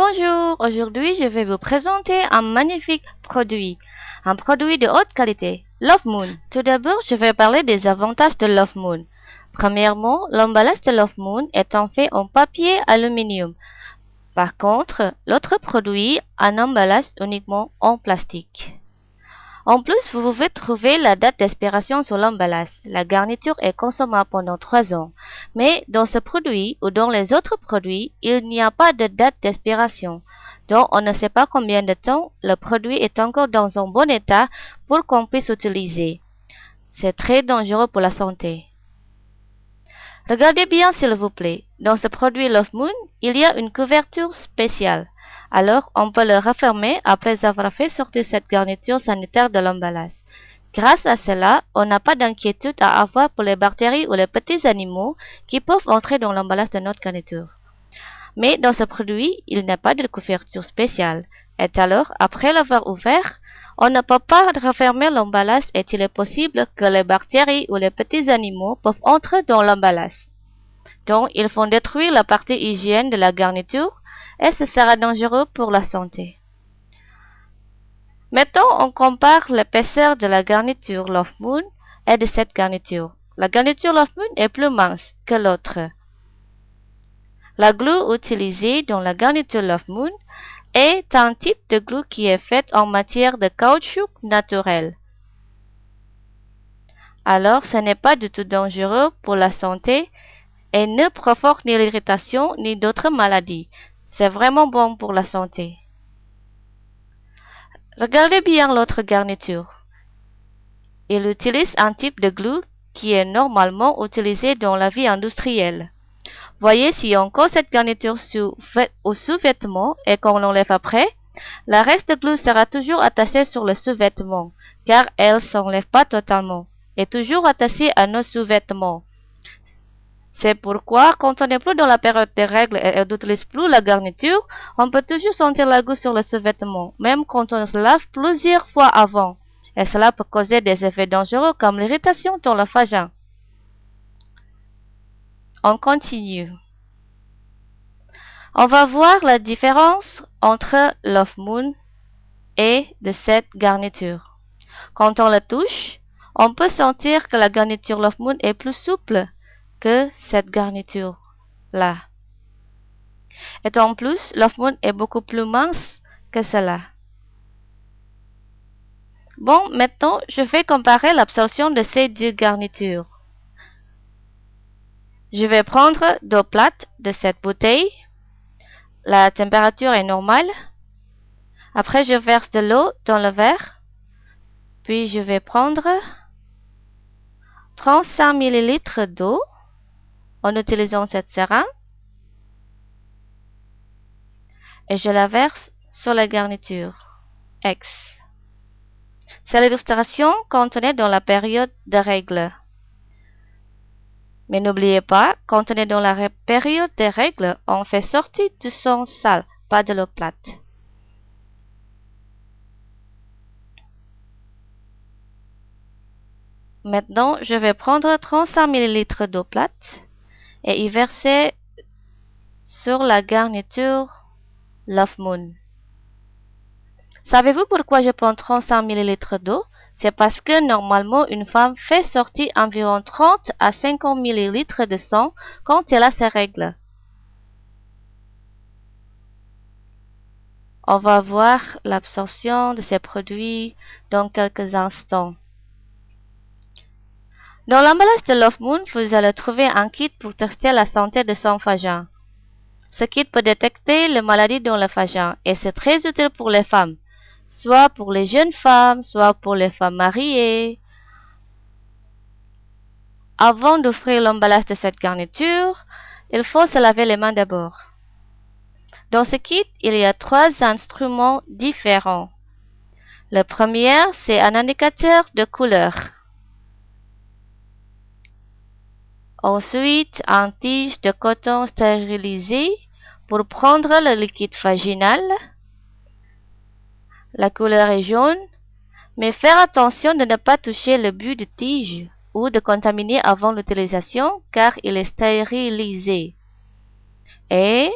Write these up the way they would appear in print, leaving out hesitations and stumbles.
Bonjour, aujourd'hui je vais vous présenter un magnifique produit, un produit de haute qualité, Love Moon. Tout d'abord, je vais parler des avantages de Love Moon. Premièrement, l'emballage de Love Moon est en fait en papier aluminium. Par contre, l'autre produit a un emballage uniquement en plastique. En plus, vous pouvez trouver la date d'expiration sur l'emballage. La garniture est consommable pendant 3 ans. Mais dans ce produit ou dans les autres produits, il n'y a pas de date d'expiration. Donc, on ne sait pas combien de temps le produit est encore dans un bon état pour qu'on puisse l'utiliser. C'est très dangereux pour la santé. Regardez bien s'il vous plaît. Dans ce produit Love Moon, il y a une couverture spéciale. Alors, on peut le refermer après avoir fait sortir cette garniture sanitaire de l'emballage. Grâce à cela, on n'a pas d'inquiétude à avoir pour les bactéries ou les petits animaux qui peuvent entrer dans l'emballage de notre garniture. Mais dans ce produit, il n'y a pas de couverture spéciale. Et alors, après l'avoir ouvert, on ne peut pas refermer l'emballage et il est possible que les bactéries ou les petits animaux peuvent entrer dans l'emballage. Donc, ils vont détruire la partie hygiène de la garniture et ce sera dangereux pour la santé. Maintenant, on compare l'épaisseur de la garniture Love Moon et de cette garniture. La garniture Love Moon est plus mince que l'autre. La glue utilisée dans la garniture Love Moon est un type de glue qui est faite en matière de caoutchouc naturel. Alors, ce n'est pas du tout dangereux pour la santé et ne provoque ni l'irritation ni d'autres maladies. C'est vraiment bon pour la santé. Regardez bien l'autre garniture. Il utilise un type de glue qui est normalement utilisé dans la vie industrielle. Voyez si on colle cette garniture au sous-vêtement et qu'on l'enlève après, la reste de glue sera toujours attachée sur le sous-vêtement, car elle ne s'enlève pas totalement, et toujours attachée à nos sous-vêtements. C'est pourquoi, quand on n'est plus dans la période des règles et on n'utilise plus la garniture, on peut toujours sentir la glue sur le sous-vêtement, même quand on se lave plusieurs fois avant. Et cela peut causer des effets dangereux comme l'irritation dans le vagin. On continue. On va voir la différence entre Love Moon et de cette garniture. Quand on la touche, on peut sentir que la garniture Love Moon est plus souple que cette garniture-là. Et en plus, Love Moon est beaucoup plus mince que cela. Bon, maintenant, je vais comparer l'absorption de ces deux garnitures. Je vais prendre d'eau plate de cette bouteille. La température est normale. Après, je verse de l'eau dans le verre. Puis, je vais prendre 35 ml d'eau en utilisant cette seringue. Et je la verse sur la garniture X. C'est l'illustration quand on est dans la période de règles. Mais n'oubliez pas, quand on est dans la période des règles, on fait sortir du sang sale, pas de l'eau plate. Maintenant, je vais prendre 35 ml d'eau plate et y verser sur la garniture Love Moon. Savez-vous pourquoi je prends 35 ml d'eau? C'est parce que normalement, une femme fait sortir environ 30 à 50 ml de sang quand elle a ses règles. On va voir l'absorption de ces produits dans quelques instants. Dans l'emballage de Love Moon, vous allez trouver un kit pour tester la santé de son vagin. Ce kit peut détecter les maladies dans le vagin et c'est très utile pour les femmes, soit pour les jeunes femmes, soit pour les femmes mariées. Avant d'ouvrir l'emballage de cette garniture, il faut se laver les mains d'abord. Dans ce kit, il y a 3 instruments différents. Le premier, c'est un indicateur de couleur. Ensuite, un tige de coton stérilisé pour prendre le liquide vaginal. La couleur est jaune, mais faire attention de ne pas toucher le but de tige ou de contaminer avant l'utilisation car il est stérilisé. Et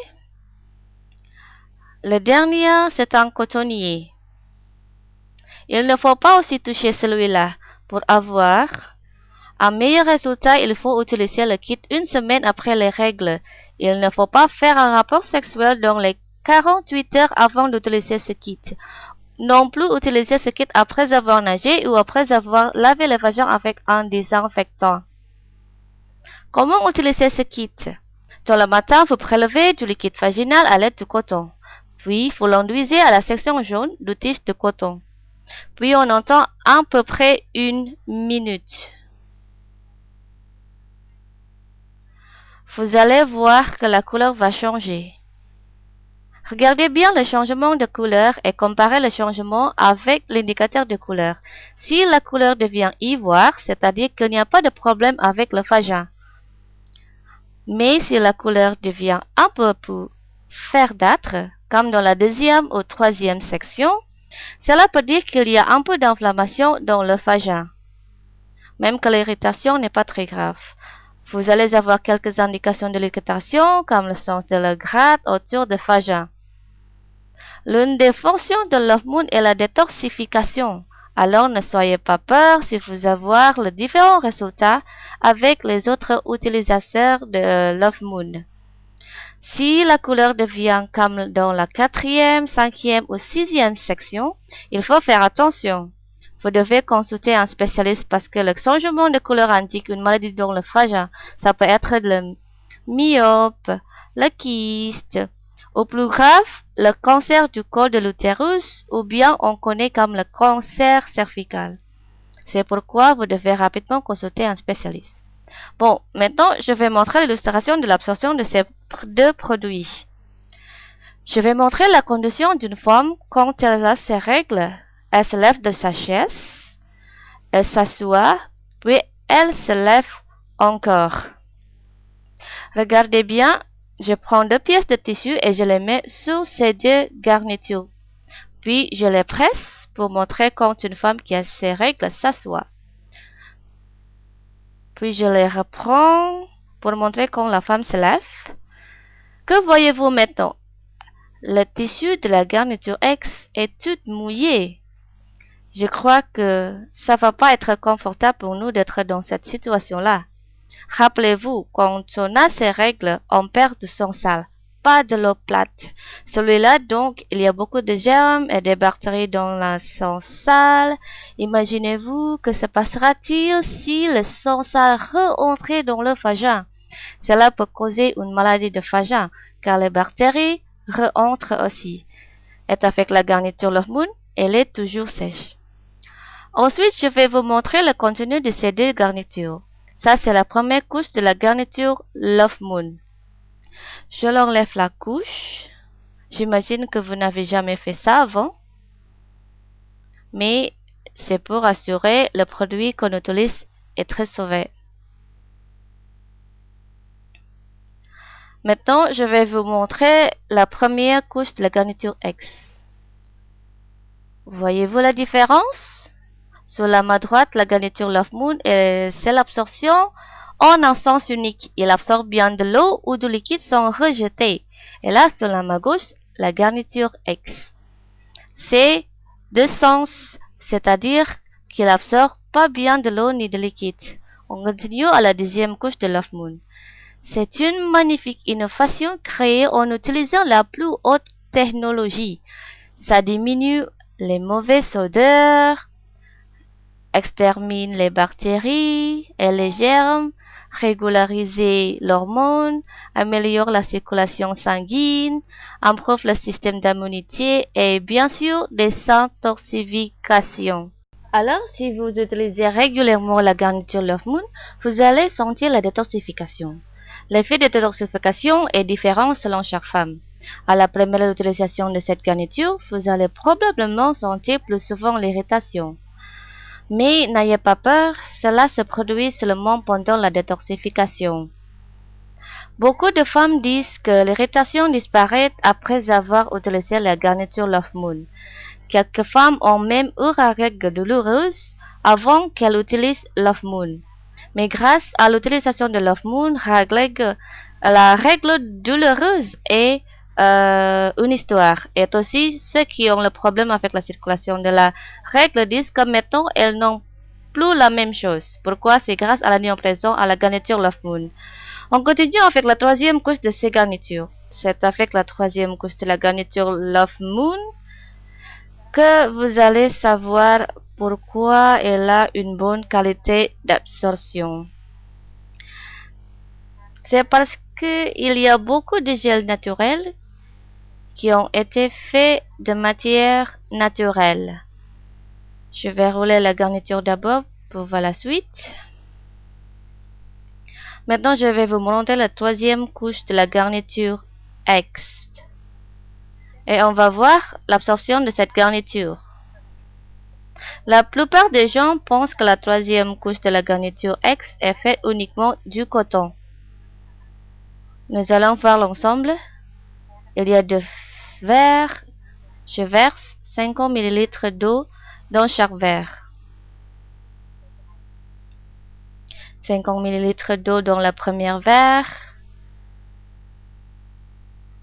Le dernier, c'est un cotonnier. Il ne faut pas aussi toucher celui-là. Pour avoir un meilleur résultat, il faut utiliser le kit une semaine après les règles. Il ne faut pas faire un rapport sexuel dans les 48 heures avant d'utiliser ce kit. Non plus utiliser ce kit après avoir nagé ou après avoir lavé le vagin avec un désinfectant. Comment utiliser ce kit? Dans le matin, vous prélevez du liquide vaginal à l'aide du coton. Puis, vous l'enduisez à la section jaune du tige de coton. Puis, on entend à peu près 1 minute. Vous allez voir que la couleur va changer. Regardez bien le changement de couleur et comparez le changement avec l'indicateur de couleur. Si la couleur devient ivoire, c'est-à-dire qu'il n'y a pas de problème avec le vagin. Mais si la couleur devient un peu plus verdâtre, comme dans la deuxième ou troisième section, cela peut dire qu'il y a un peu d'inflammation dans le vagin. Même que l'irritation n'est pas très grave. Vous allez avoir quelques indications de l'irritation, comme le sens de la gratte autour du vagin. L'une des fonctions de l'hormone est la détoxification. Alors ne soyez pas peur si vous avez les différents résultats avec les autres utilisateurs de l'hormone. Si la couleur devient comme dans la 4e, 5e ou 6e section, il faut faire attention. Vous devez consulter un spécialiste parce que le changement de couleur indique une maladie dans le vagin. Ça peut être le myope, le kyste, ou plus grave, le cancer du col de l'utérus, ou bien on connaît comme le cancer cervical. C'est pourquoi vous devez rapidement consulter un spécialiste. Bon, maintenant, je vais montrer l'illustration de l'absorption de ces deux produits. Je vais montrer la condition d'une femme quand elle a ses règles. Elle se lève de sa chaise, elle s'assoit, puis elle se lève encore. Regardez bien, je prends 2 pièces de tissu et je les mets sous ces 2 garnitures. Puis je les presse pour montrer quand une femme qui a ses règles s'assoit. Puis je les reprends pour montrer quand la femme se lève. Que voyez-vous maintenant? Le tissu de la garniture X est tout mouillé. Je crois que ça va pas être confortable pour nous d'être dans cette situation-là. Rappelez-vous, quand on a ces règles, on perd de son sale, pas de l'eau plate. Celui-là, donc, il y a beaucoup de germes et des bactéries dans le sang sale. Imaginez-vous que se passera-t-il si le sang sale re-entrait dans le vagin? Cela peut causer une maladie de vagin, car les bactéries re-entrent aussi. Et avec la garniture Love Moon, elle est toujours sèche. Ensuite, je vais vous montrer le contenu de ces 2 garnitures. Ça, c'est la première couche de la garniture Love Moon. Je l'enlève la couche. J'imagine que vous n'avez jamais fait ça avant. Mais c'est pour assurer le produit qu'on utilise est très sauvé. Maintenant, je vais vous montrer la première couche de la garniture X. Voyez-vous la différence? Sur la main droite, la garniture Love Moon, c'est l'absorption en un sens unique. Il absorbe bien de l'eau ou du liquide sans rejeter. Et là, sur la main gauche, la garniture X. C'est 2 sens, c'est-à-dire qu'il absorbe pas bien de l'eau ni de liquide. On continue à la deuxième couche de Love Moon. C'est une magnifique innovation créée en utilisant la plus haute technologie. Ça diminue les mauvaises odeurs, extermine les bactéries et les germes, régularise l'hormone, améliore la circulation sanguine, improve le système d'immunité et bien sûr désintoxication. Alors, si vous utilisez régulièrement la garniture Love Moon, vous allez sentir la détoxification. L'effet de détoxification est différent selon chaque femme. À la première utilisation de cette garniture, vous allez probablement sentir plus souvent l'irritation. Mais n'ayez pas peur, cela se produit seulement pendant la détoxification. Beaucoup de femmes disent que l'irritation disparaît après avoir utilisé la garniture Love Moon. Quelques femmes ont même eu la règle douloureuse avant qu'elles utilisent Love Moon. Mais grâce à l'utilisation de Love Moon, la règle douloureuse est une histoire. Et aussi, ceux qui ont le problème avec la circulation de la règle disent que maintenant, elles n'ont plus la même chose. Pourquoi? C'est grâce à la néon présent à la garniture Love Moon. On continue avec la troisième couche de ces garnitures. C'est avec la troisième couche de la garniture Love Moon que vous allez savoir pourquoi elle a une bonne qualité d'absorption. C'est parce qu'il y a beaucoup de gels naturels qui ont été faits de matière naturelle. Je vais rouler la garniture d'abord pour voir la suite. Maintenant, je vais vous montrer la troisième couche de la garniture X. Et on va voir l'absorption de cette garniture. La plupart des gens pensent que la troisième couche de la garniture X est faite uniquement du coton. Nous allons voir l'ensemble. Il y a deux verres. Je verse 50 ml d'eau dans chaque verre. 50 ml d'eau dans le premier verre.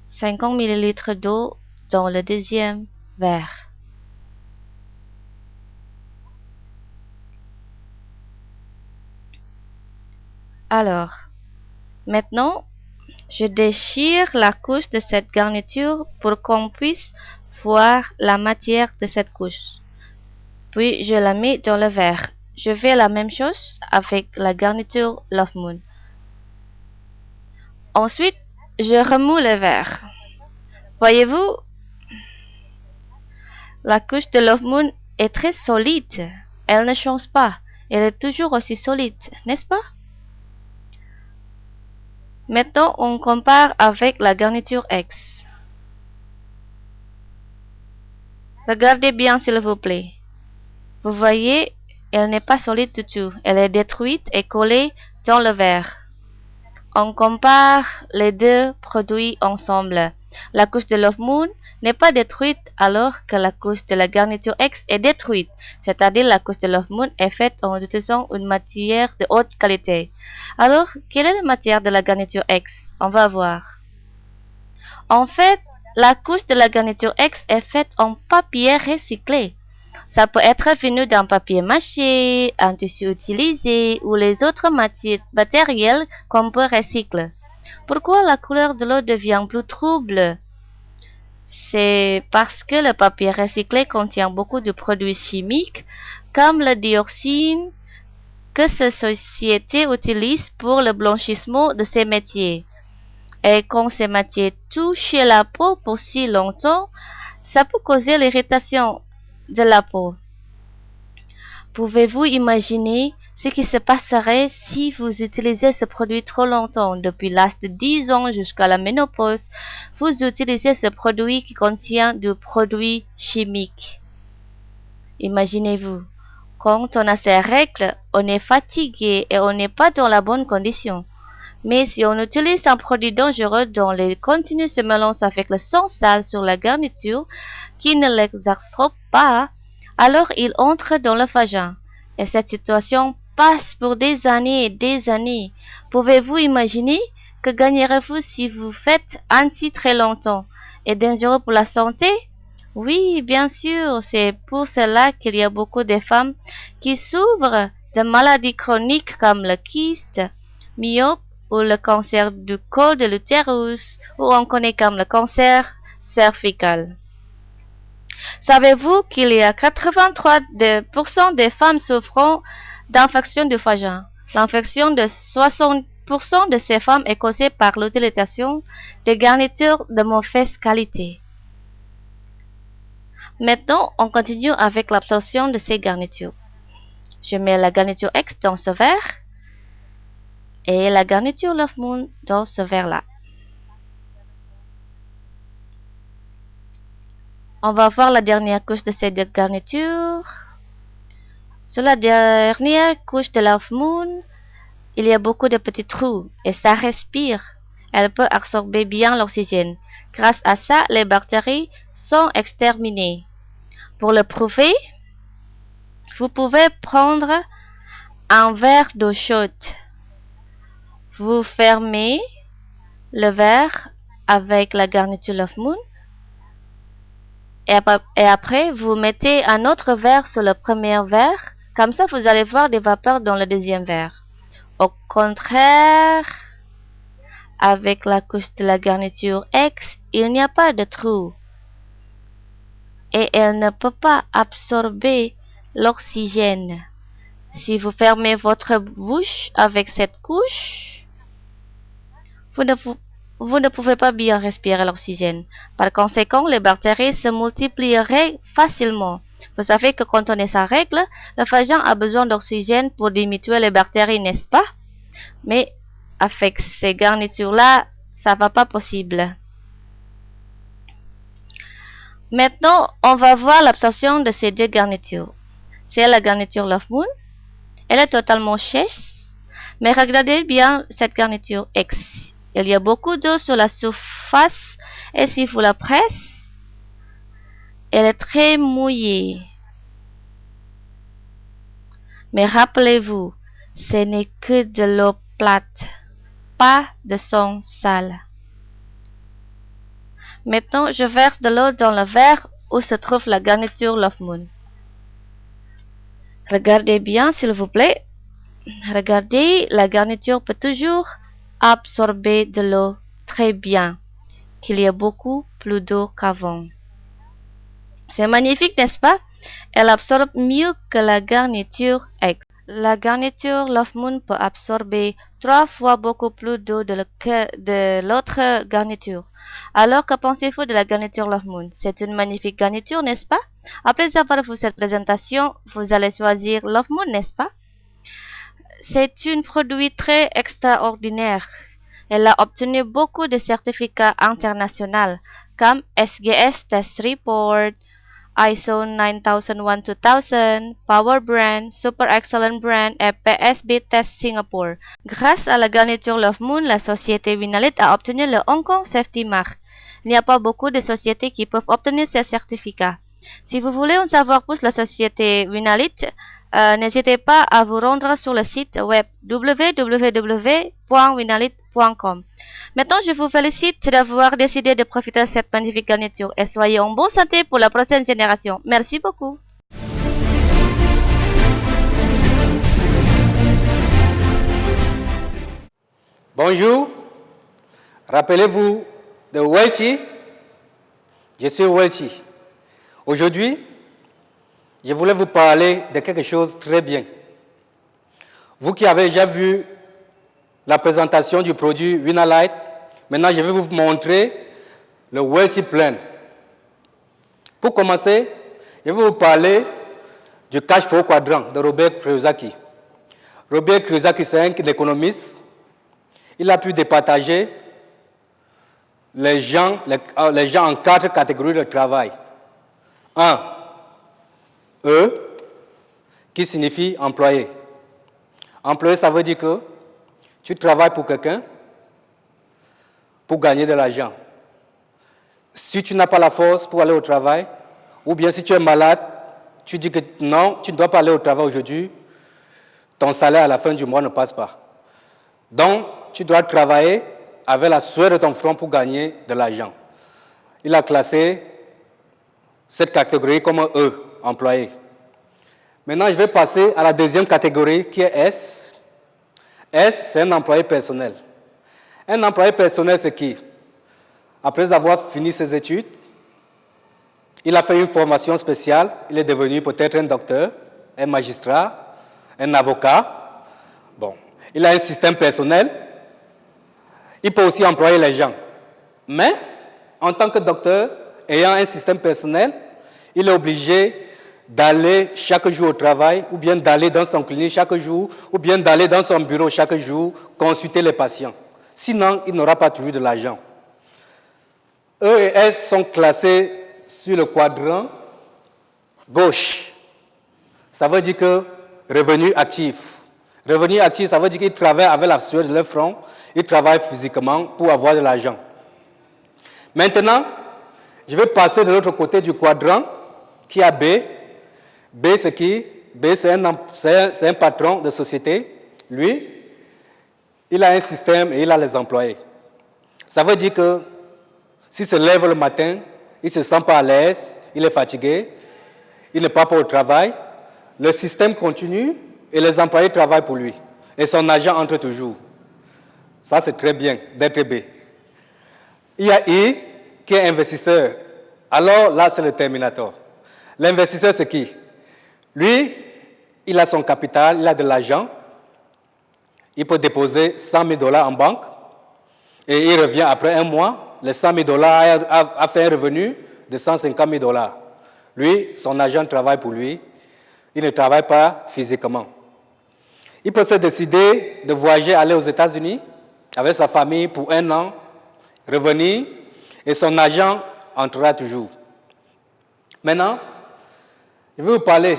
50 ml d'eau dans le deuxième verre. Alors, maintenant, je déchire la couche de cette garniture pour qu'on puisse voir la matière de cette couche. Puis, je la mets dans le verre. Je fais la même chose avec la garniture Love Moon. Ensuite, je remue le verre. Voyez-vous, la couche de Love Moon est très solide. Elle ne change pas. Elle est toujours aussi solide, n'est-ce pas? Maintenant, on compare avec la garniture X. Regardez bien s'il vous plaît. Vous voyez, elle n'est pas solide du tout. Elle est détruite et collée dans le verre. On compare les deux produits ensemble. La couche de Love Moon n'est pas détruite alors que la couche de la garniture X est détruite. C'est-à-dire la couche de Love Moon est faite en utilisant une matière de haute qualité. Alors, quelle est la matière de la garniture X? On va voir. En fait, la couche de la garniture X est faite en papier recyclé. Ça peut être venu d'un papier mâché, un tissu utilisé ou les autres matériels qu'on peut recycler. Pourquoi la couleur de l'eau devient plus trouble? C'est parce que le papier recyclé contient beaucoup de produits chimiques comme la dioxine que ces sociétés utilisent pour le blanchissement de ces métiers. Et quand ces matières touchent la peau pour si longtemps, ça peut causer l'irritation de la peau. Pouvez-vous imaginer ce qui se passerait si vous utilisez ce produit trop longtemps, depuis l'âge de 10 ans jusqu'à la ménopause? Vous utilisez ce produit qui contient du produit chimique. Imaginez-vous, quand on a ces règles, on est fatigué et on n'est pas dans la bonne condition. Mais si on utilise un produit dangereux dont les contenus se mélangent avec le sang sale sur la garniture, qui ne l'exabsorbe pas, alors il entre dans le vagin. Et cette situation passe pour des années et des années. Pouvez-vous imaginer que gagnerez-vous si vous faites ainsi très longtemps? Est dangereux pour la santé? Oui, bien sûr, c'est pour cela qu'il y a beaucoup de femmes qui souffrent de maladies chroniques comme le kyste, myope ou le cancer du col de l'utérus, ou on connaît comme le cancer cervical. Savez-vous qu'il y a 83% des femmes souffrant d'infection du vagin? L'infection de 60% de ces femmes est causée par l'utilisation de garnitures de mauvaise qualité. Maintenant, on continue avec l'absorption de ces garnitures. Je mets la garniture X dans ce verre et la garniture Love Moon dans ce verre-là. On va voir la dernière couche de cette garniture. Sur la dernière couche de Love Moon, il y a beaucoup de petits trous et ça respire. Elle peut absorber bien l'oxygène. Grâce à ça, les bactéries sont exterminées. Pour le prouver, vous pouvez prendre un verre d'eau chaude. Vous fermez le verre avec la garniture Love Moon. Et après, vous mettez un autre verre sur le premier verre. Comme ça, vous allez voir des vapeurs dans le deuxième verre. Au contraire, avec la couche de la garniture X, il n'y a pas de trou. Et elle ne peut pas absorber l'oxygène. Si vous fermez votre bouche avec cette couche, vous ne pouvez pas bien respirer l'oxygène. Par conséquent, les bactéries se multiplieraient facilement. Vous savez que quand on est sa règle, le vagin a besoin d'oxygène pour diminuer les bactéries, n'est-ce pas? Mais avec ces garnitures-là, ça va pas possible. Maintenant, on va voir l'absorption de ces deux garnitures. C'est la garniture Love Moon. Elle est totalement sèche, mais regardez bien cette garniture X. Il y a beaucoup d'eau sur la surface et si vous la pressez, elle est très mouillée. Mais rappelez-vous, ce n'est que de l'eau plate, pas de sang sale. Maintenant, je verse de l'eau dans le verre où se trouve la garniture Love Moon. Regardez bien, s'il vous plaît. Regardez, la garniture peut toujours absorber de l'eau très bien, qu'il y a beaucoup plus d'eau qu'avant. C'est magnifique, n'est-ce pas? Elle absorbe mieux que la garniture X. La garniture Love Moon peut absorber 3 fois beaucoup plus d'eau de l'autre garniture. Alors, que pensez-vous de la garniture Love Moon? C'est une magnifique garniture, n'est-ce pas? Après avoir vu cette présentation, vous allez choisir Love Moon, n'est-ce pas? C'est un produit très extraordinaire. Elle a obtenu beaucoup de certificats internationaux comme SGS Test Report, ISO 9001-2000, Power Brand, Super Excellent Brand et PSB Test Singapore. Grâce à la garniture Love Moon, la société Vinalite a obtenu le Hong Kong Safety Mark. Il n'y a pas beaucoup de sociétés qui peuvent obtenir ces certificats. Si vous voulez en savoir plus sur la société Vinalite, n'hésitez pas à vous rendre sur le site web www.vinalite.com. Maintenant, je vous félicite d'avoir décidé de profiter de cette magnifique garniture et soyez en bonne santé pour la prochaine génération. Merci beaucoup. Bonjour, rappelez-vous de Welchi. Je suis Welchi. Aujourd'hui, je voulais vous parler de quelque chose de très bien. Vous qui avez déjà vu la présentation du produit Vinalite, maintenant je vais vous montrer le Welchi Plan. Pour commencer, je vais vous parler du cash flow quadrant de Robert Kiyosaki. Robert Kiyosaki, c'est un économiste. Il a pu départager les gens en 4 catégories de travail. 1. Qui signifie employé. Employé, ça veut dire que tu travailles pour quelqu'un pour gagner de l'argent. Si tu n'as pas la force pour aller au travail, ou bien si tu es malade, tu dis que non, tu ne dois pas aller au travail aujourd'hui, ton salaire à la fin du mois ne passe pas. Donc, tu dois travailler avec la sueur de ton front pour gagner de l'argent. Il a classé cette catégorie comme un E, employé. Maintenant, je vais passer à la deuxième catégorie qui est S. S, c'est un employé personnel. Un employé personnel, c'est qui? Après avoir fini ses études, il a fait une formation spéciale, il est devenu peut-être un docteur, un magistrat, un avocat. Bon, il a un système personnel. Il peut aussi employer les gens. Mais, en tant que docteur, ayant un système personnel, il est obligé d'aller chaque jour au travail, ou bien d'aller dans son clinique chaque jour, ou bien d'aller dans son bureau chaque jour, consulter les patients. Sinon, il n'aura pas toujours de l'argent. E et S sont classés sur le quadrant gauche. Ça veut dire que revenu actif. Revenu actif, ça veut dire qu'ils travaillent avec la sueur de leur front, ils travaillent physiquement pour avoir de l'argent. Maintenant, je vais passer de l'autre côté du quadrant, qui a B. B, c'est qui? B, c'est un patron de société. Lui, il a un système et il a les employés. Ça veut dire que s'il se lève le matin, il ne se sent pas à l'aise, il est fatigué, il n'est pas au travail, le système continue et les employés travaillent pour lui. Et son agent entre toujours. Ça, c'est très bien d'être B. Il y a I qui est investisseur. Alors là, c'est le terminator. L'investisseur, c'est qui? Lui, il a son capital, il a de l'argent. Il peut déposer 100 000 $ en banque et il revient après un mois. Les 100 000 $ a fait un revenu de 150 000 $. Lui, son agent travaille pour lui. Il ne travaille pas physiquement. Il peut se décider de voyager, aller aux États-Unis avec sa famille pour 1 an, revenir et son agent entrera toujours. Maintenant, je vais vous parler.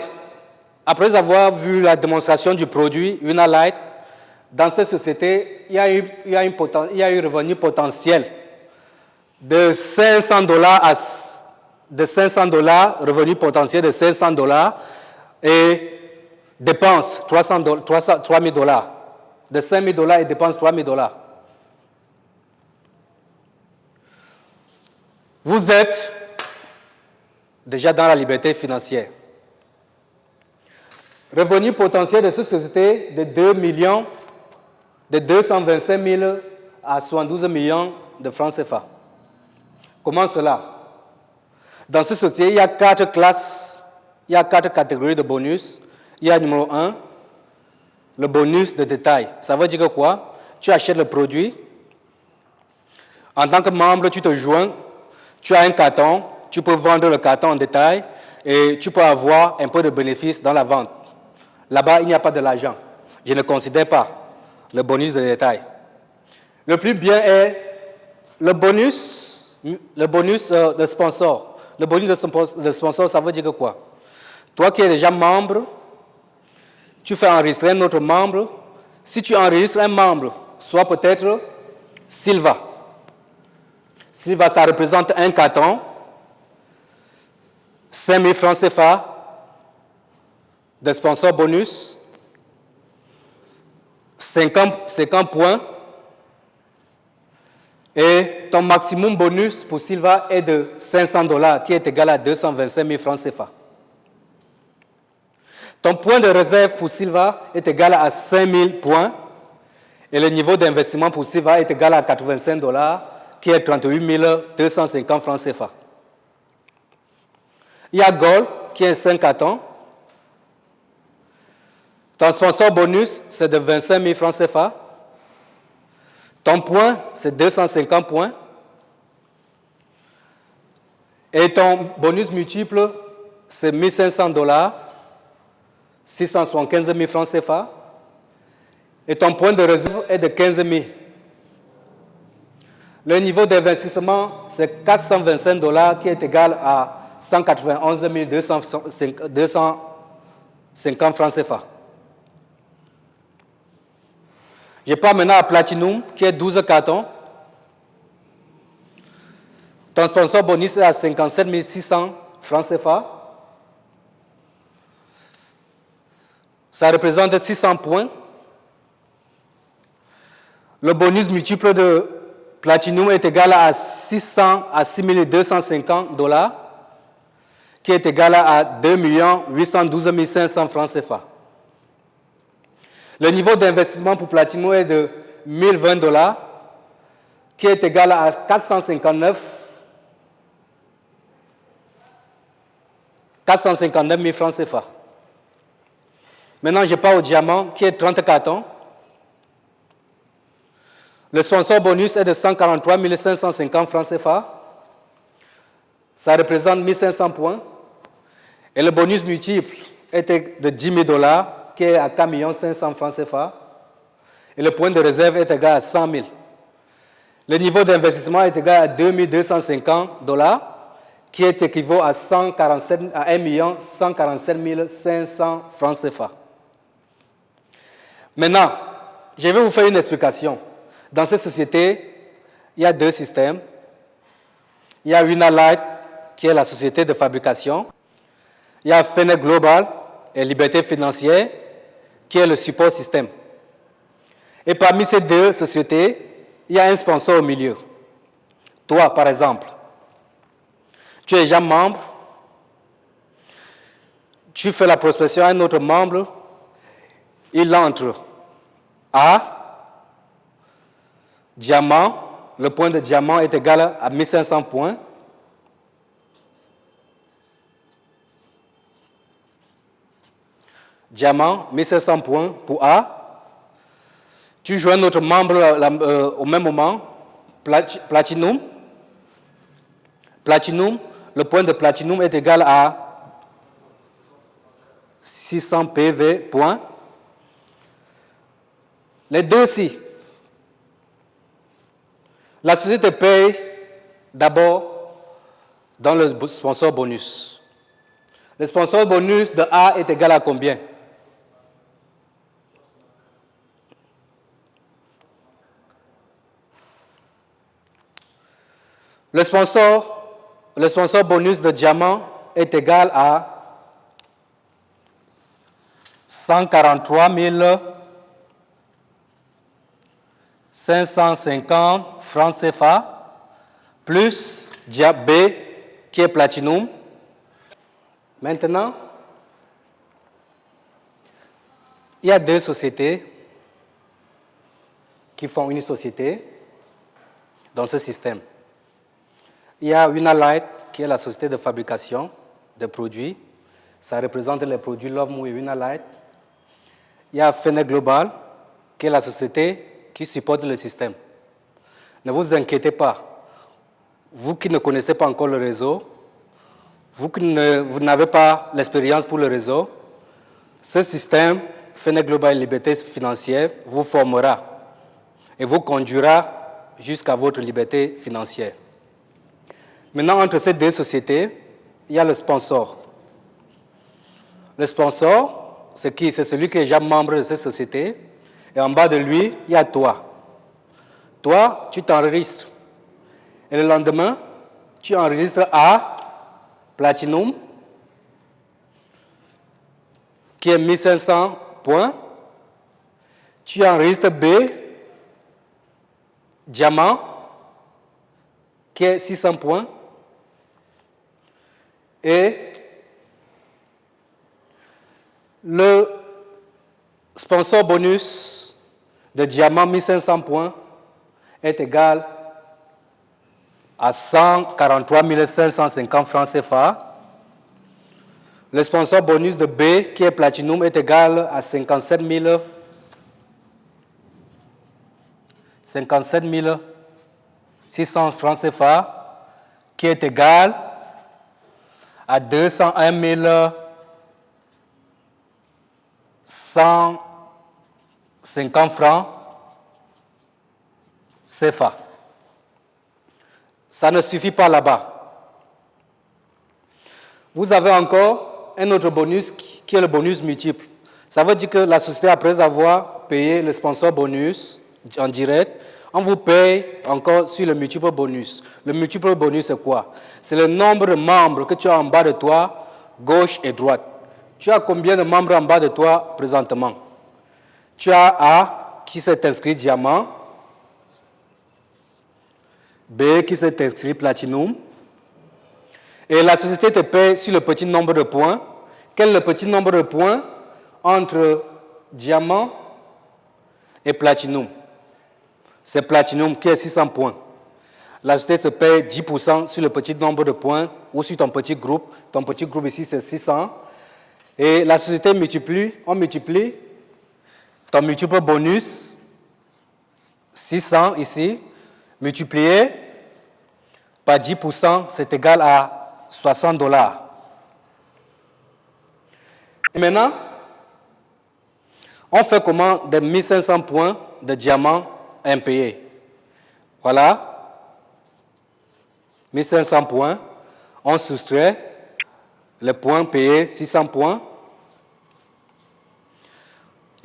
Après avoir vu la démonstration du produit Unalight, dans cette société, il y a eu un revenu potentiel de 500 $, revenu potentiel de 500 $ et dépenses 3 000 $. De 5 000 $ et dépenses 3 000 $. Vous êtes déjà dans la liberté financière. Revenu potentiel de cette société de 225 000 à 72 millions de francs CFA. Comment cela? Dans cette société, il y a 4 classes, il y a 4 catégories de bonus. Il y a numéro 1, le bonus de détail. Ça veut dire que quoi? Tu achètes le produit. En tant que membre, tu te joins. Tu as un carton. Tu peux vendre le carton en détail et tu peux avoir un peu de bénéfice dans la vente. Là-bas, il n'y a pas de l'argent. Je ne considère pas le bonus de détail. Le plus bien est le bonus de sponsor. Le bonus de sponsor, ça veut dire que quoi? Toi qui es déjà membre, tu fais enregistrer un autre membre. Si tu enregistres un membre, soit peut-être Silva. Silva, ça représente un carton, 5 000 francs CFA de sponsor bonus, 50 points, et ton maximum bonus pour Silva est de 500 $, qui est égal à 225 000 francs CFA. Ton point de réserve pour Silva est égal à 5 000 points et le niveau d'investissement pour Silva est égal à 85 $, qui est 38 250 francs CFA. Il y a Gold, qui est 5 cartons. Ton sponsor bonus, c'est de 25 000 francs CFA. Ton point, c'est 250 points. Et ton bonus multiple, c'est 1 500 $, 675 000 francs CFA. Et ton point de réserve est de 15 000. Le niveau d'investissement, c'est 425 $, qui est égal à 191 250 francs CFA. Je pars maintenant à Platinum, qui est 12 cartons. Ton sponsor bonus est à 57 600 francs CFA. Ça représente 600 points. Le bonus multiple de Platinum est égal à 600 à 6 250 $, qui est égal à 2 812 500 francs CFA. Le niveau d'investissement pour Platinum est de 1020 $, qui est égal à 459 000 francs CFA. Maintenant, je pars au diamant, qui est 30 cartons. Le sponsor bonus est de 143 550 francs CFA. Ça représente 1500 points. Et le bonus multiple est de 10 000 $, qui est à 4 500 francs CFA. Et le point de réserve est égal à 100 000. Le niveau d'investissement est égal à 2 250 $, qui est équivaut à 1 147 500 francs CFA. Maintenant, je vais vous faire une explication. Dans cette société, il y a 2 systèmes. Il y a Unalight, qui est la société de fabrication. Il y a Fenech Global et Liberté Financière, qui est le support système. Et parmi ces 2 sociétés, il y a un sponsor au milieu. Toi, par exemple, tu es déjà membre, tu fais la prospection à un autre membre, il entre à diamant, le point de diamant est égal à 1500 points. Diamant, 1500 points pour A. Tu joues un autre membre au même moment, Platinum. Platinum, le point de Platinum est égal à 600 PV points. Les deux-ci. La société paye d'abord dans le sponsor bonus. Le sponsor bonus de A est égal à combien? Le sponsor bonus de diamant est égal à 143 550 francs CFA plus B qui est Platinum. Maintenant, il y a deux sociétés qui font une société dans ce système. Il y a Winalight, qui est la société de fabrication de produits. Ça représente les produits Lovemove et Winalight. Il y a Fenech Global, qui est la société qui supporte le système. Ne vous inquiétez pas. Vous qui ne connaissez pas encore le réseau, vous n'avez pas l'expérience pour le réseau, ce système, Fenech Global et Liberté financière, vous formera et vous conduira jusqu'à votre liberté financière. Maintenant, entre ces deux sociétés, il y a le sponsor. Le sponsor, c'est qui? C'est celui qui est déjà membre de cette société. Et en bas de lui, il y a toi. Toi, tu t'enregistres. Et le lendemain, tu enregistres A, Platinum, qui est 1500 points. Tu enregistres B, Diamant, qui est 600 points. Et le sponsor bonus de diamant 1500 points est égal à 143 550 francs CFA. Le sponsor bonus de B, qui est Platinum, est égal à 57 600 francs CFA, qui est égal à 201 150 francs CFA. Ça ne suffit pas là-bas. Vous avez encore un autre bonus qui est le bonus multiple. Ça veut dire que la société, après avoir payé le sponsor bonus en direct, on vous paye encore sur le multiple bonus. Le multiple bonus, c'est quoi? C'est le nombre de membres que tu as en bas de toi, gauche et droite. Tu as combien de membres en bas de toi présentement? Tu as A qui s'est inscrit diamant, B qui s'est inscrit platinum, et la société te paye sur le petit nombre de points. Quel est le petit nombre de points entre diamant et platinum? C'est platinum qui est 600 points. La société se paye 10% sur le petit nombre de points ou sur ton petit groupe. Ton petit groupe ici, c'est 600. Et la société multiplie ton multiple bonus, 600 ici, multiplié par 10%, c'est égal à 60 $. Et maintenant, on fait comment des 1500 points de diamant impayés? Voilà, 1500 points, on soustrait les points payés, 600 points.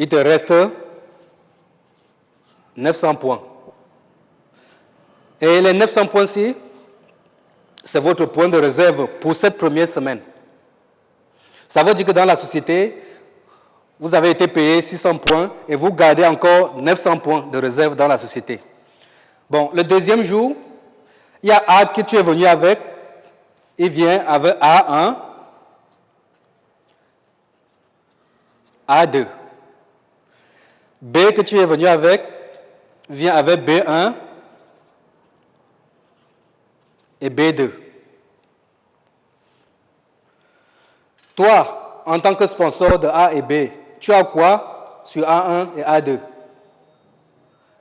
Il te reste 900 points. Et les 900 points-ci, c'est votre point de réserve pour cette première semaine. Ça veut dire que dans la société, vous avez été payé 600 points et vous gardez encore 900 points de réserve dans la société. Bon, le deuxième jour, Il y a A que tu es venu avec, il vient avec A1, A2. B que tu es venu avec, vient avec B1 et B2. Toi, en tant que sponsor de A et B, tu as quoi sur A1 et A2?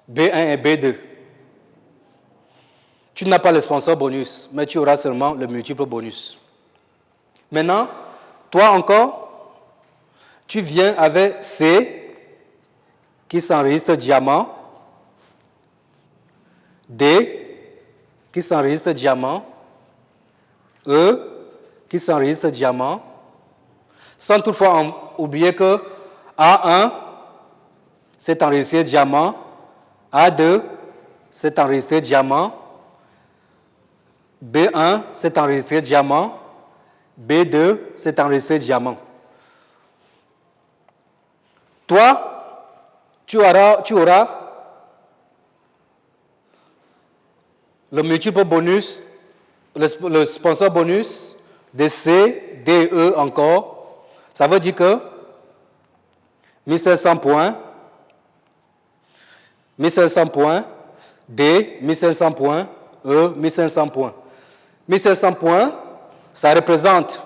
B1 et B2. Tu n'as pas le sponsor bonus, mais tu auras seulement le multiple bonus. Maintenant, toi encore, tu viens avec C, qui s'enregistre diamant, D, qui s'enregistre diamant, E, qui s'enregistre diamant, sans toutefois oublier que A1, c'est enregistré diamant, A2, c'est enregistré diamant, B1, c'est enregistré diamant, B2, c'est enregistré diamant. Toi, tu auras le multiple bonus, le sponsor bonus de C, D, E encore. Ça veut dire que 1500 points, 1500 points, D, 1500 points, E, 1500 points. 1500 points, ça représente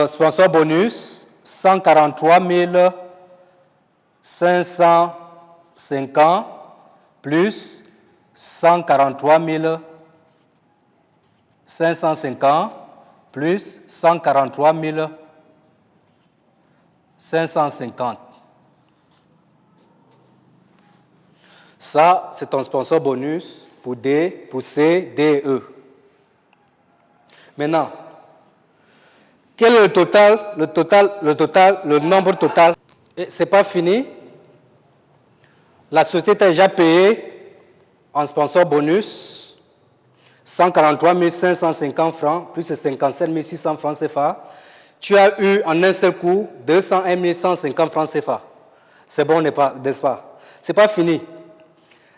sponsor bonus 143 550 plus 143 550 plus 143 550. Ça, c'est ton sponsor bonus pour D, pour C, D, E. Maintenant, quel est le nombre total? Ce n'est pas fini. La société t'a déjà payé en sponsor bonus 143 550 francs plus 57 600 francs CFA. Tu as eu en un seul coup 201 150 francs CFA. C'est bon, n'est-ce pas? Ce n'est pas fini.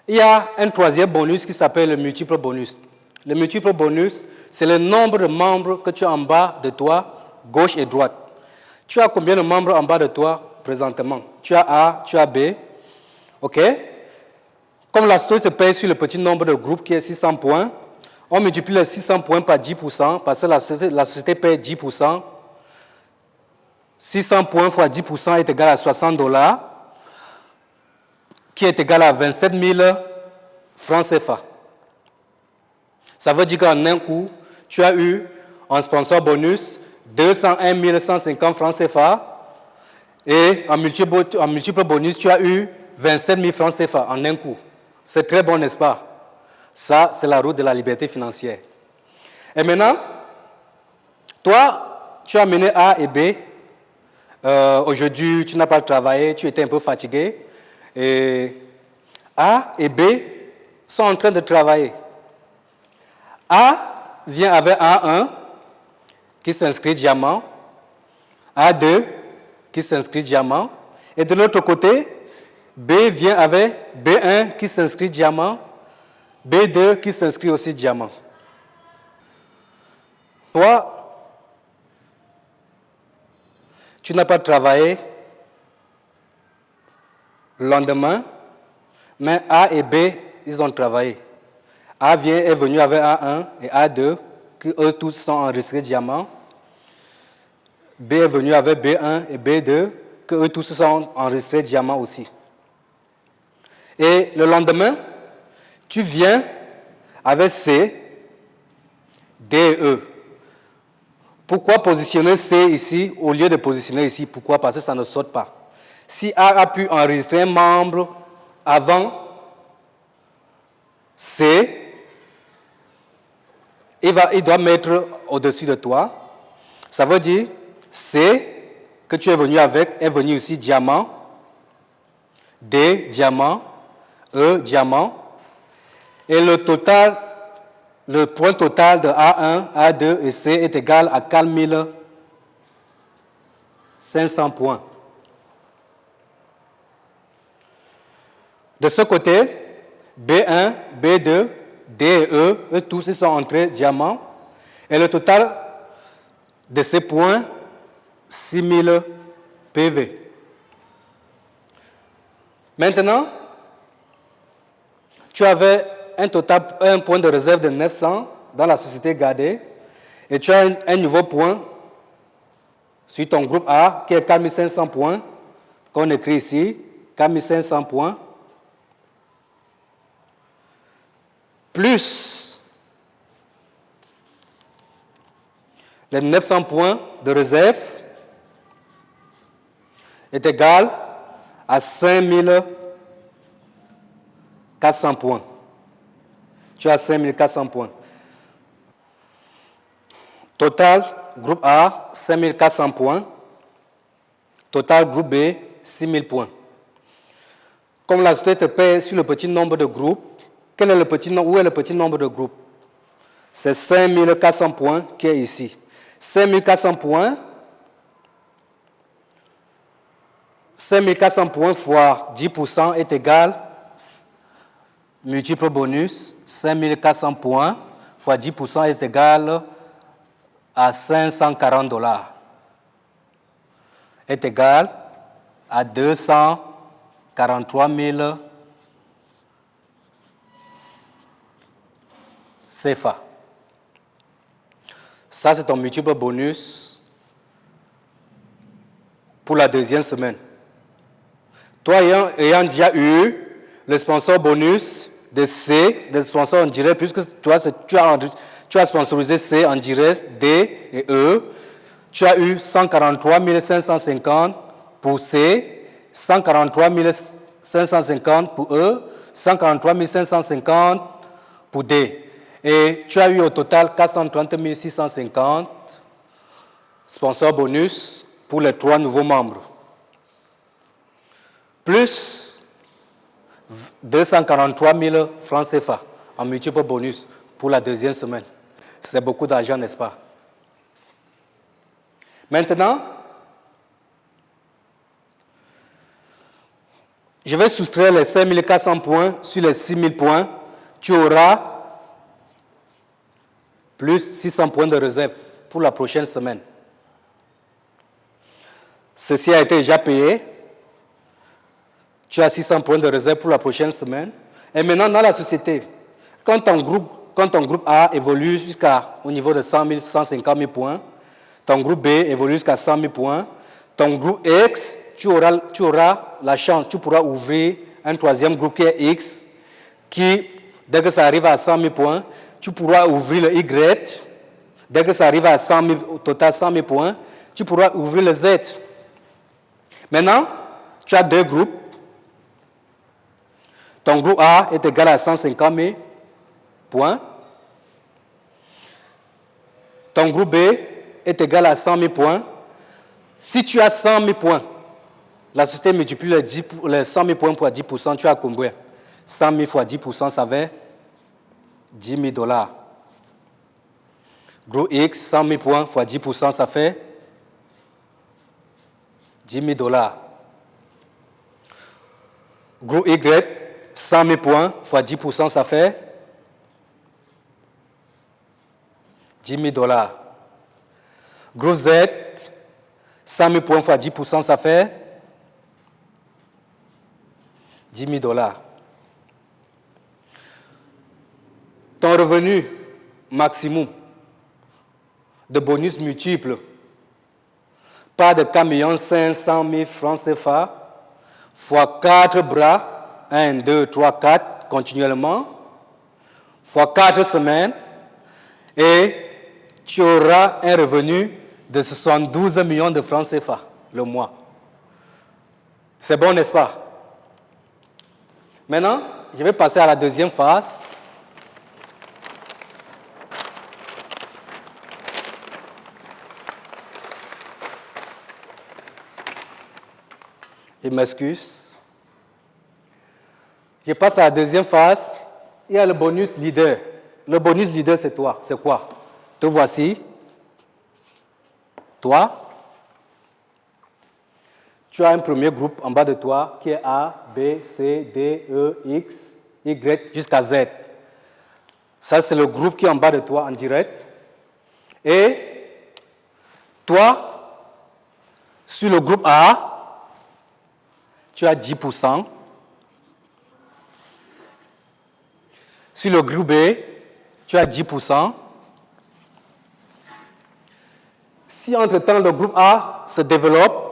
Il y a un troisième bonus qui s'appelle le multiple bonus. Le multiple bonus, c'est le nombre de membres que tu as en bas de toi, gauche et droite. Tu as combien de membres en bas de toi présentement? Tu as A, tu as B. OK? Comme la société se paye sur le petit nombre de groupes qui est 600 points, on multiplie les 600 points par 10% parce que la société paye 10%. 600 points fois 10% est égal à $60, qui est égal à 27 000 francs CFA. Ça veut dire qu'en un coup, tu as eu en sponsor bonus 201 150 francs CFA et en multiple bonus, tu as eu 27 000 francs CFA en un coup. C'est très bon, n'est-ce pas? Ça, c'est la route de la liberté financière. Et maintenant, toi, tu as mené A et B. Aujourd'hui, tu n'as pas travaillé, tu étais un peu fatigué. Et A et B sont en train de travailler. A vient avec A1 qui s'inscrit diamant, A2 qui s'inscrit diamant, et de l'autre côté, B vient avec B1 qui s'inscrit diamant, B2 qui s'inscrit aussi diamant. Toi, tu n'as pas travaillé le lendemain, mais A et B, ils ont travaillé. A est venu avec A1 et A2, qui eux tous sont enregistrés diamant. B est venu avec B1 et B2, que eux tous sont enregistrés diamant aussi. Et le lendemain, tu viens avec C, D et E. Pourquoi positionner C ici au lieu de positionner ici? Pourquoi? Parce que ça ne saute pas. Si A a pu enregistrer un membre avant C, il doit mettre au-dessus de toi. Ça veut dire C, que tu es venu avec, est venu ici diamant, D, diamant, E, diamant. Et le point total de A1, A2 et C est égal à 4 500 points. De ce côté, B1, B2, D et E, eux tous ils sont entrés diamant. Et le total de ces points, 6000 PV. Maintenant, tu avais un point de réserve de 900 dans la société gardée et tu as un nouveau point sur ton groupe A qui est 4500 points, qu'on écrit ici, 4500 points, plus les 900 points de réserve est égal à 5400 points. Tu as 5400 points. Total, groupe A, 5400 points. Total, groupe B, 6000 points. Comme la société te paie sur le petit nombre de groupes, où est le petit nombre de groupes? C'est 5400 points qui est ici. 5400 points, 5400 points fois 10% est égal, multiple bonus, 5400 points fois 10% est égal à 540 $. Est égal à 243 000 CFA. Ça, c'est ton multiple bonus pour la deuxième semaine. Toi, ayant déjà eu le sponsor bonus de C, le sponsor en direct, puisque tu as sponsorisé C en direct, D et E, tu as eu 143 550 pour C, 143 550 pour E, 143 550 pour D. Et tu as eu au total 430 650 sponsors bonus pour les 3 nouveaux membres. Plus 243 000 francs CFA en multiple bonus pour la deuxième semaine. C'est beaucoup d'argent, n'est-ce pas? Maintenant, je vais soustraire les 5400 points sur les 6000 points. Tu auras plus 600 points de réserve pour la prochaine semaine. Ceci a été déjà payé. Tu as 600 points de réserve pour la prochaine semaine. Et maintenant, dans la société, quand ton groupe A évolue jusqu'au niveau de 100 000, 150 000 points, ton groupe B évolue jusqu'à 100 000 points, ton groupe X, tu auras la chance, tu pourras ouvrir un troisième groupe qui est X, qui, dès que ça arrive à 100 000 points, tu pourras ouvrir le Y. Dès que ça arrive à 100 000, au total 100 000 points, tu pourras ouvrir le Z. Maintenant, tu as 2 groupes. Ton groupe A est égal à 150 000 points. Ton groupe B est égal à 100 000 points. Si tu as 100 000 points, la société multiplie les 100 000 points pour 10%, tu as combien? 100 000 fois 10%, ça fait 10 000 $. Groupe X, 100 000 points fois 10%, ça fait 10 000 $. Groupe Y, 100 000 points fois 10%, ça fait 10 000 $. Groupe Z, 100 000 points fois 10%, ça fait 10 000 $. Ton revenu maximum de bonus multiple par de 4 500 000 francs CFA fois 4 bras, 1, 2, 3, 4, continuellement, fois 4 semaines, et tu auras un revenu de 72 millions de francs CFA le mois. C'est bon, n'est-ce pas? Maintenant, je vais passer à la deuxième phase. Je m'excuse. Je passe à la deuxième phase. Il y a le bonus leader. Le bonus leader, c'est toi. C'est quoi? Te voici. Toi. Tu as un premier groupe en bas de toi qui est A, B, C, D, E, X, Y jusqu'à Z. Ça, c'est le groupe qui est en bas de toi en direct. Et toi, sur le groupe A, tu as 10%. Sur le groupe B, tu as 10%. Si entre-temps le groupe A se développe,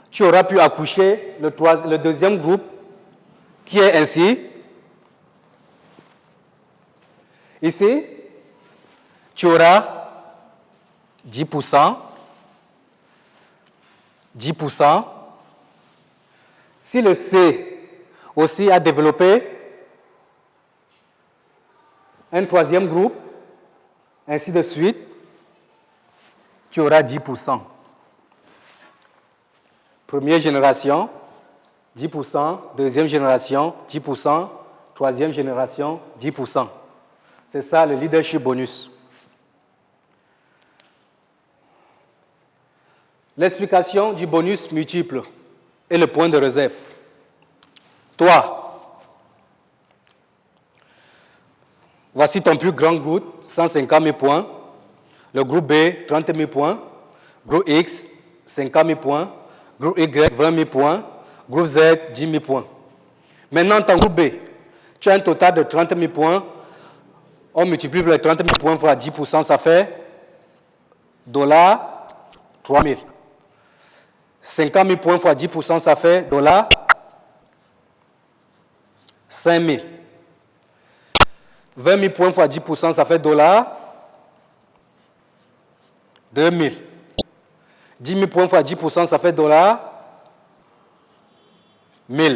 tu auras pu accoucher le deuxième groupe qui est ainsi. Ici, tu auras 10%, 10%. Si le C aussi a développé un troisième groupe, ainsi de suite, tu auras 10%. Première génération, 10%, deuxième génération, 10%, troisième génération, 10%. C'est ça le leadership bonus. L'explication du bonus multiple et le point de réserve. Toi, voici ton plus grand groupe, 150 000 points. Le groupe B, 30 000 points. Groupe X, 50 000 points. Groupe Y, 20 000 points. Groupe Z, 10 000 points. Maintenant, ton groupe B, tu as un total de 30 000 points. On multiplie les 30 000 points fois 10%, ça fait $ 3 000. 50 000 points fois 10%, ça fait $ 5 000. 20 000 points fois 10%, ça fait $ 2 000. 10 000 points fois 10%, ça fait $ 1 000.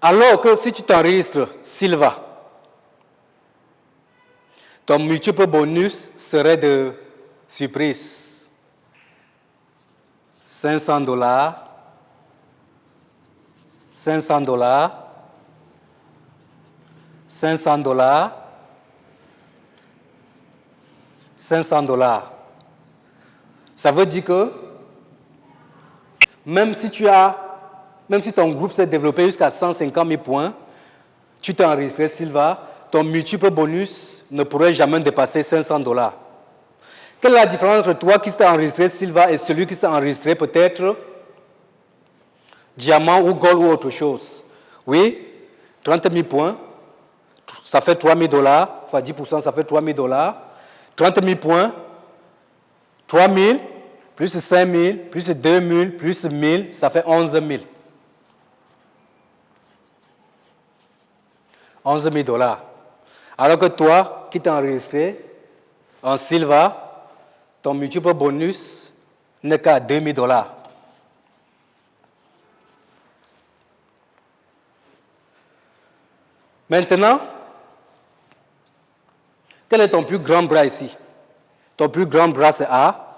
Alors que si tu t'enregistres Silva, ton multiple bonus serait de surprise. $500, $500, $500, $500. Ça veut dire que même si ton groupe s'est développé jusqu'à 150 000 points, tu t'es enregistré Silva, ton multiple bonus ne pourrait jamais dépasser $500. Quelle est la différence entre toi qui s'est enregistré Silva et celui qui s'est enregistré peut-être diamant ou gold ou autre chose? Oui, 30 000 points, ça fait $3 000, fois 10%, ça fait $3 000. 30 000 points, 3 000, plus 5 000, plus 2 000, plus 1 000, ça fait 11 000. 11 000 $. Alors que toi, qui t'es enregistré en Silva, ton multiple bonus n'est qu'à 2 000 $. Maintenant, quel est ton plus grand bras ici? Ton plus grand bras, c'est A,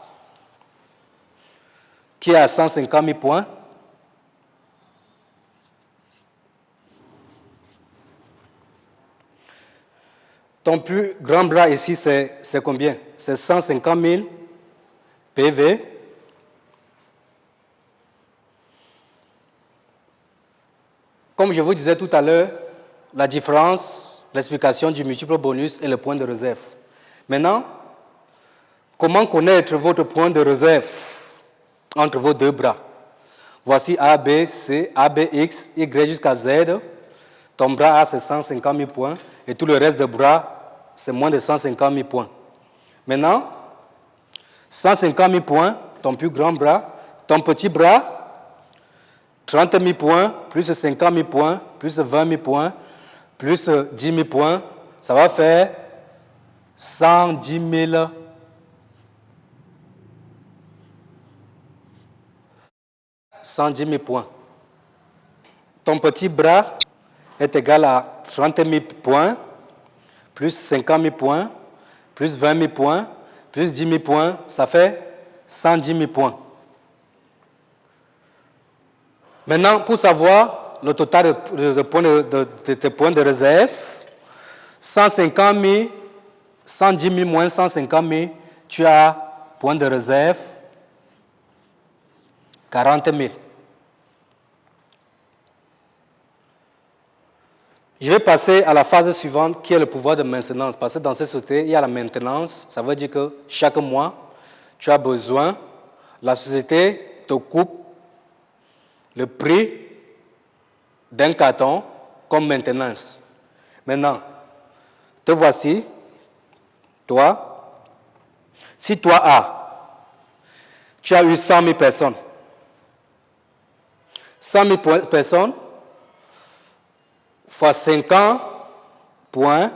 qui est à 150 000 points. Ton plus grand bras ici, c'est combien? C'est 150 000 PV. Comme je vous disais tout à l'heure, la différence, l'explication du multiple bonus et le point de réserve. Maintenant, comment connaître votre point de réserve entre vos deux bras? Voici A, B, C, A, B, X, Y jusqu'à Z. Ton bras A, c'est 150 000 points et tout le reste des bras, c'est moins de 150 000 points. Maintenant, 150 000 points, ton plus grand bras, ton petit bras, 30 000 points, plus 50 000 points, plus 20 000 points, plus 10 000 points, ça va faire 110 000. 110 000 points. Ton petit bras est égal à 30 000 points, plus 50 000 points, plus 20 000 points, plus 10 000 points, ça fait 110 000 points. Maintenant, pour savoir le total de tes points de réserve, 150 000, 110 000 moins 150 000, tu as point de réserve 40 000. Je vais passer à la phase suivante qui est le pouvoir de maintenance. Parce que dans cette société, il y a la maintenance. Ça veut dire que chaque mois, tu as besoin, la société te coupe le prix d'un carton comme maintenance. Maintenant, te voici, toi. Si toi, tu as eu 100 000 personnes, 100 000 personnes fois 50 points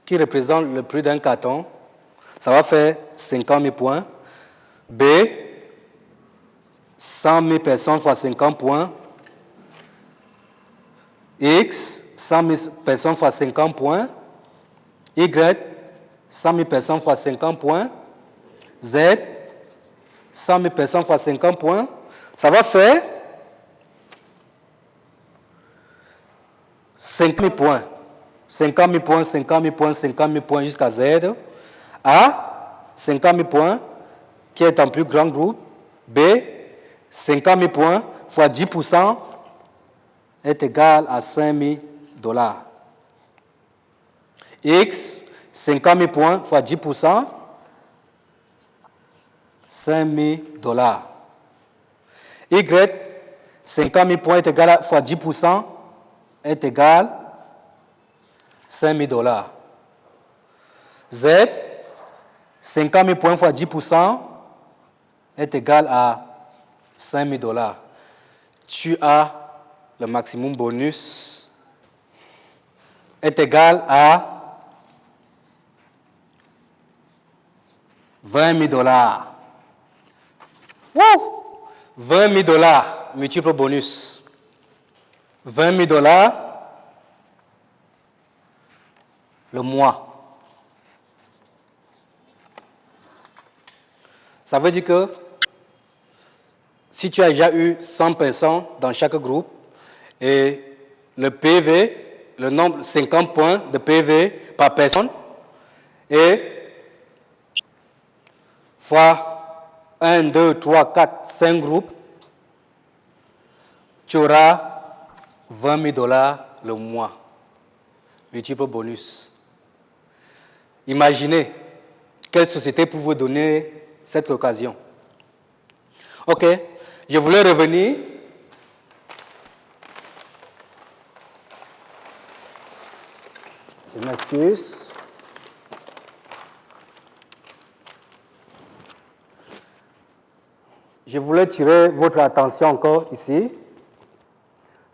qui représentent le prix d'un carton, ça va faire 50 000 points. B, 100 000 personnes fois 50 points. X, 100 000 personnes fois 50 points. Y, 100 000 personnes fois 50 points. Z, 100 000 personnes fois 50 points. Ça va faire 5 000 points. 50 000 points, 50 000 points, 50 000 points jusqu'à Z. A, 50 000 points, qui est un plus grand groupe. B, 50 000 points fois 10% est égal à 5 000 $. X, 50 000 points fois 10%, 5 000 $. Y, 50 000 points est égal à fois 10% est égal à 5 000 $. Z, 50 000 points fois 10% est égal à 5 000 $. Tu as le maximum bonus est égal à 20 000 $. Wouh! 20 000 $, multiple bonus. 20 000 $ le mois. Ça veut dire que si tu as déjà eu 100 personnes dans chaque groupe et le PV, le nombre 50 points de PV par personne et fois 1, 2, 3, 4, 5 groupes, tu auras 20 000 $ le mois. Multiple bonus. Imaginez quelle société peut vous donner cette occasion. Ok, je voulais revenir. Je m'excuse. Je voulais tirer votre attention encore ici.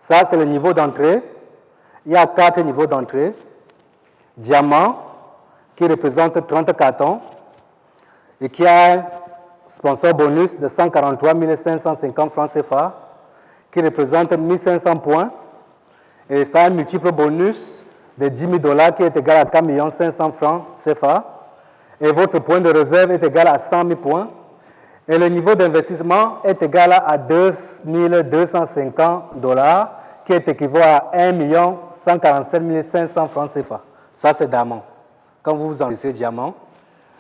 Ça, c'est le niveau d'entrée. Il y a 4 niveaux d'entrée. Diamant, qui représente 30 cartons et qui a un sponsor bonus de 143 550 francs CFA, qui représente 1500 points. Et ça a un multiple bonus de 10 000 $ qui est égal à 4 500 francs CFA. Et votre point de réserve est égal à 100 000 points. Et le niveau d'investissement est égal à 2 250 $, qui est équivalent à 1 147 500 francs CFA. Ça, c'est diamant. Quand vous enregistrez diamant,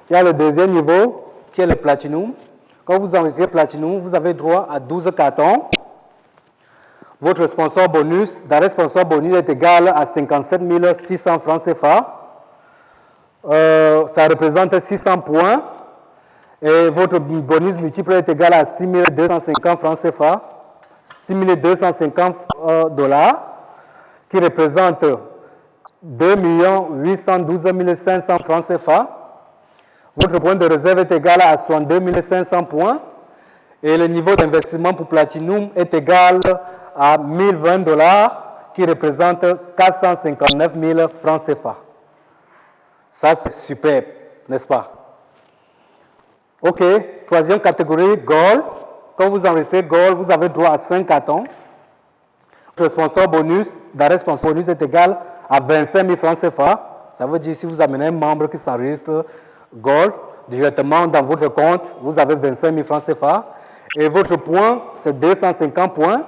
il y a le deuxième niveau, qui est le platinum. Quand vous enregistrez platinum, vous avez droit à 12 cartons. Votre sponsor bonus, d'arrêt sponsor bonus est égal à 57 600 francs CFA. Ça représente 600 points. Et votre bonus multiple est égal à 6 250 francs CFA, 6 250 $, qui représente 2 812 500 francs CFA. Votre point de réserve est égal à 62 500 points. Et le niveau d'investissement pour Platinum est égal à 1020 $, qui représente 459 000 francs CFA. Ça, c'est superbe, n'est-ce pas? OK, troisième catégorie, Gold. Quand vous enregistrez Gold, vous avez droit à 5 cartons. Votre sponsor bonus, d'arrêt sponsor bonus est égal à 25 000 francs CFA. Ça veut dire si vous amenez un membre qui s'enregistre Gold, directement dans votre compte, vous avez 25 000 francs CFA. Et votre point, c'est 250 points.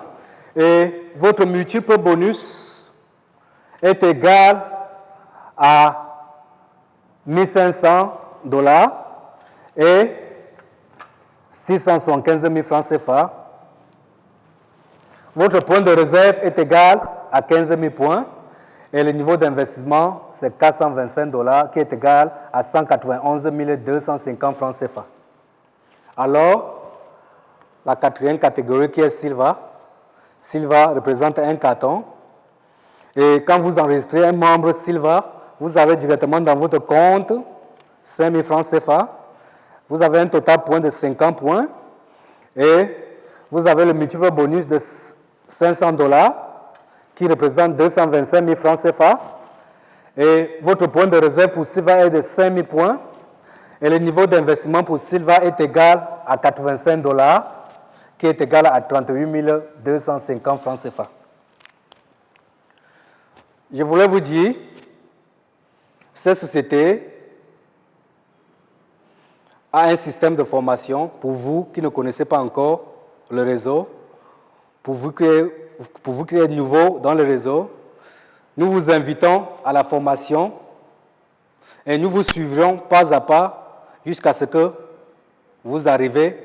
Et votre multiple bonus est égal à 1500 $ et 675 000 francs CFA. Votre point de réserve est égal à 15 000 points. Et le niveau d'investissement, c'est 425 $ qui est égal à 191 250 francs CFA. Alors, la quatrième catégorie qui est Silva. Silva représente un carton. Et quand vous enregistrez un membre Silva, vous avez directement dans votre compte 5 000 francs CFA. Vous avez un total point de 50 points. Et vous avez le multiple bonus de 500 $ qui représente 225 000 francs CFA. Et votre point de réserve pour Silva est de 5 000 points. Et le niveau d'investissement pour Silva est égal à 85 $, qui est égal à 38 250 francs CFA. Je voulais vous dire, cette société a un système de formation pour vous qui ne connaissez pas encore le réseau, pour vous qui êtes nouveau dans le réseau. Nous vous invitons à la formation et nous vous suivrons pas à pas jusqu'à ce que vous arrivez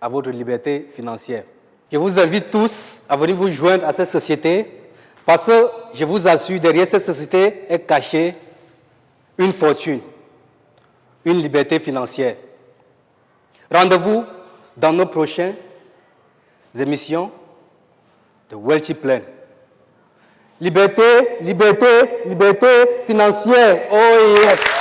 à votre liberté financière. Je vous invite tous à venir vous joindre à cette société parce que je vous assure, derrière cette société est cachée une fortune, une liberté financière. Rendez-vous dans nos prochaines émissions de Wealthy Plan. Liberté, liberté, liberté financière. Oh yes!